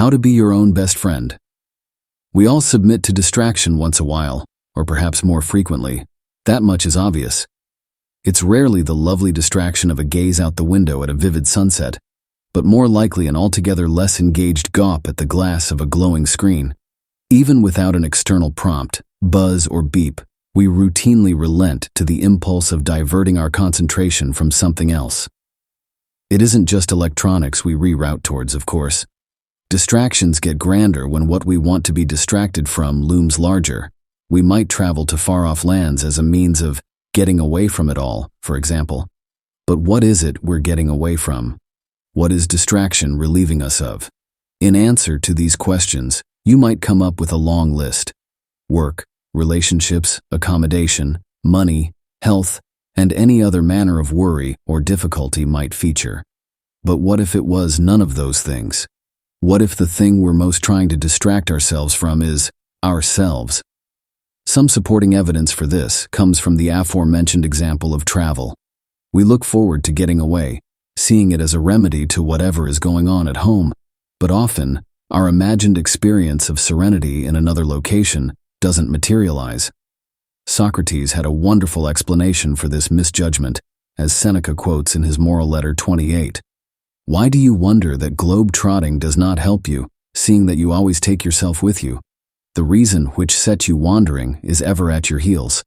How to be your own best friend. We all submit to distraction once a while, or perhaps more frequently. That much is obvious. It's rarely the lovely distraction of a gaze out the window at a vivid sunset, but more likely an altogether less engaged gawp at the glass of a glowing screen. Even without an external prompt, buzz, or beep, we routinely relent to the impulse of diverting our concentration from something else. It isn't just electronics we reroute towards, of course. Distractions get grander when what we want to be distracted from looms larger. We might travel to far-off lands as a means of getting away from it all, for example. But what is it we're getting away from? What is distraction relieving us of? In answer to these questions, you might come up with a long list. Work, relationships, accommodation, money, health, and any other manner of worry or difficulty might feature. But what if it was none of those things? What if the thing we're most trying to distract ourselves from is ourselves? Some supporting evidence for this comes from the aforementioned example of travel. We look forward to getting away, seeing it as a remedy to whatever is going on at home, but often, our imagined experience of serenity in another location doesn't materialize. Socrates had a wonderful explanation for this misjudgment, as Seneca quotes in his Moral Letter 28. Why do you wonder that globe-trotting does not help you, seeing that you always take yourself with you? The reason which sets you wandering is ever at your heels.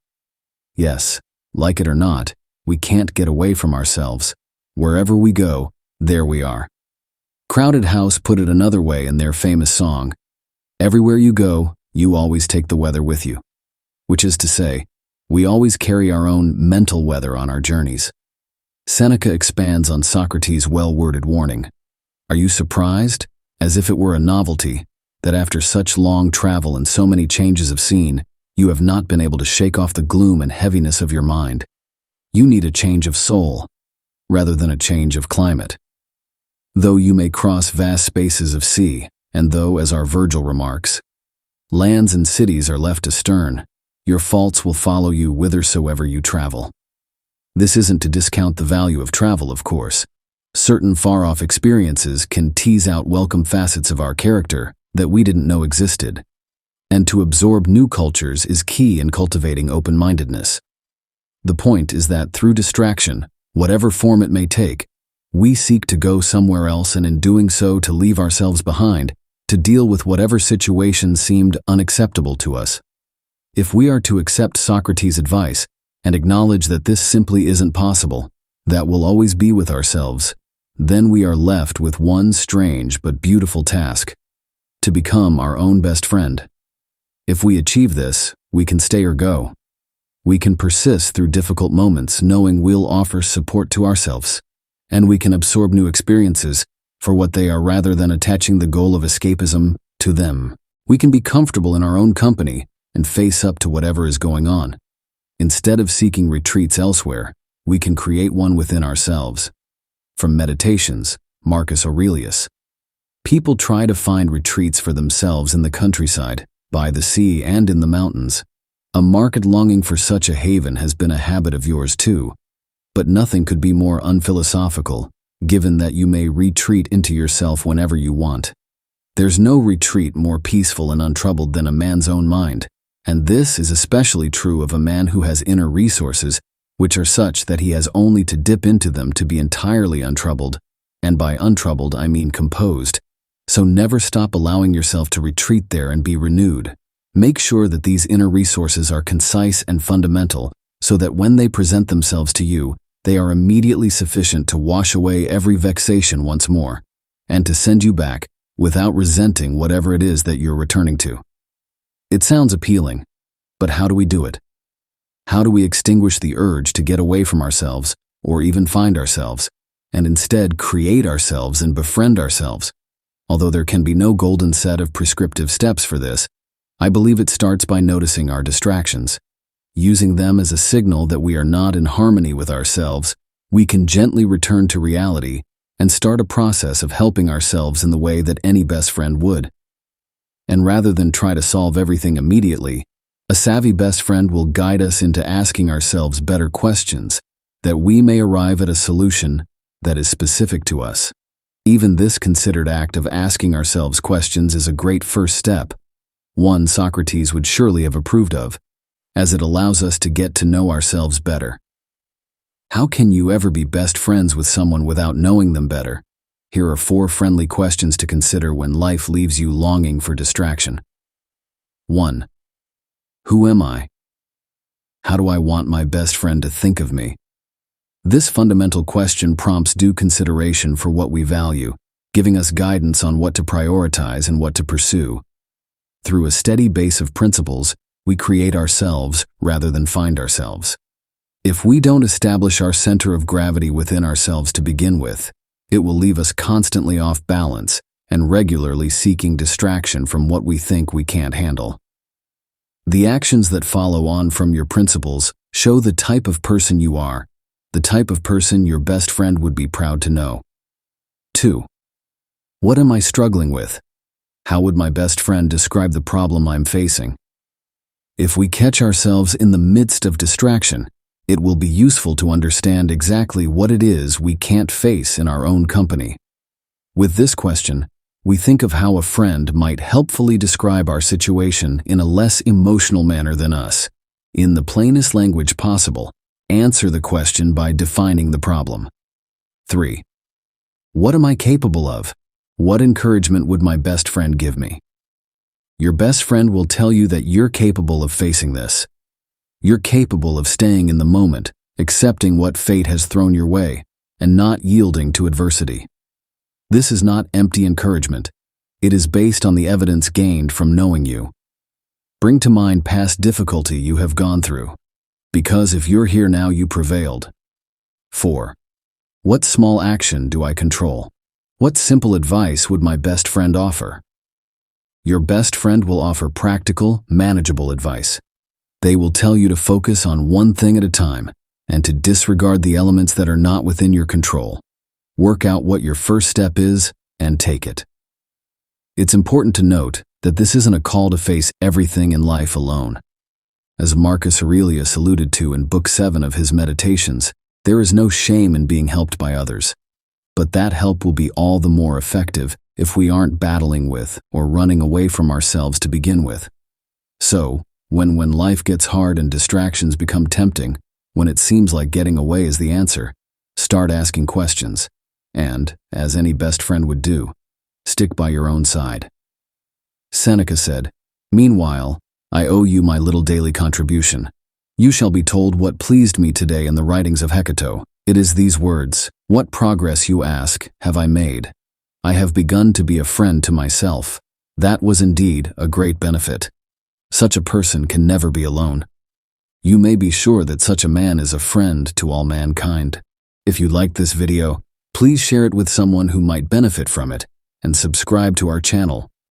Yes, like it or not, we can't get away from ourselves. Wherever we go, there we are. Crowded House put it another way in their famous song, "Everywhere you go, you always take the weather with you." Which is to say, we always carry our own mental weather on our journeys. Seneca expands on Socrates' well-worded warning. Are you surprised, as if it were a novelty, that after such long travel and so many changes of scene, you have not been able to shake off the gloom and heaviness of your mind? You need a change of soul, rather than a change of climate. Though you may cross vast spaces of sea, and though, as our Virgil remarks, lands and cities are left astern, your faults will follow you whithersoever you travel. This isn't to discount the value of travel, of course. Certain far-off experiences can tease out welcome facets of our character that we didn't know existed. And to absorb new cultures is key in cultivating open-mindedness. The point is that through distraction, whatever form it may take, we seek to go somewhere else, and in doing so to leave ourselves behind, to deal with whatever situation seemed unacceptable to us. If we are to accept Socrates' advice and acknowledge that this simply isn't possible, that we'll always be with ourselves, then we are left with one strange but beautiful task: to become our own best friend. If we achieve this, we can stay or go. We can persist through difficult moments knowing we'll offer support to ourselves, and we can absorb new experiences for what they are rather than attaching the goal of escapism to them. We can be comfortable in our own company and face up to whatever is going on. Instead of seeking retreats elsewhere, we can create one within ourselves. From Meditations, Marcus Aurelius. People try to find retreats for themselves in the countryside, by the sea, and in the mountains. A marked longing for such a haven has been a habit of yours too. But nothing could be more unphilosophical, given that you may retreat into yourself whenever you want. There's no retreat more peaceful and untroubled than a man's own mind, and this is especially true of a man who has inner resources, which are such that he has only to dip into them to be entirely untroubled, and by untroubled I mean composed. So never stop allowing yourself to retreat there and be renewed. Make sure that these inner resources are concise and fundamental, so that when they present themselves to you, they are immediately sufficient to wash away every vexation once more, and to send you back, without resenting whatever it is that you're returning to. It sounds appealing, but how do we do it? How do we extinguish the urge to get away from ourselves, or even find ourselves, and instead create ourselves and befriend ourselves? Although there can be no golden set of prescriptive steps for this, I believe it starts by noticing our distractions. Using them as a signal that we are not in harmony with ourselves, we can gently return to reality and start a process of helping ourselves in the way that any best friend would. And rather than try to solve everything immediately, a savvy best friend will guide us into asking ourselves better questions, that we may arrive at a solution that is specific to us. Even this considered act of asking ourselves questions is a great first step, one Socrates would surely have approved of, as it allows us to get to know ourselves better. How can you ever be best friends with someone without knowing them better? Here are 4 friendly questions to consider when life leaves you longing for distraction. 1. Who am I? How do I want my best friend to think of me? This fundamental question prompts due consideration for what we value, giving us guidance on what to prioritize and what to pursue. Through a steady base of principles, we create ourselves rather than find ourselves. If we don't establish our center of gravity within ourselves to begin with, it will leave us constantly off balance and regularly seeking distraction from what we think we can't handle. The actions that follow on from your principles show the type of person you are, the type of person your best friend would be proud to know. 2. What am I struggling with? How would my best friend describe the problem I'm facing? If we catch ourselves in the midst of distraction, it will be useful to understand exactly what it is we can't face in our own company. With this question, we think of how a friend might helpfully describe our situation in a less emotional manner than us. In the plainest language possible, answer the question by defining the problem. 3. What am I capable of? What encouragement would my best friend give me? Your best friend will tell you that you're capable of facing this. You're capable of staying in the moment, accepting what fate has thrown your way, and not yielding to adversity. This is not empty encouragement. It is based on the evidence gained from knowing you. Bring to mind past difficulty you have gone through, because if you're here now, you prevailed. 4. What small action do I control? What simple advice would my best friend offer? Your best friend will offer practical, manageable advice. They will tell you to focus on one thing at a time and to disregard the elements that are not within your control. Work out what your first step is and take it. It's important to note that this isn't a call to face everything in life alone. As Marcus Aurelius alluded to in Book 7 of his Meditations, there is no shame in being helped by others. But that help will be all the more effective if we aren't battling with or running away from ourselves to begin with. So, when life gets hard and distractions become tempting, when it seems like getting away is the answer, start asking questions. And, as any best friend would do, stick by your own side. Seneca said, "Meanwhile, I owe you my little daily contribution. You shall be told what pleased me today in the writings of Hecato. It is these words, 'What progress, you ask, have I made? I have begun to be a friend to myself. That was indeed a great benefit.' Such a person can never be alone. You may be sure that such a man is a friend to all mankind." If you liked this video, please share it with someone who might benefit from it, and subscribe to our channel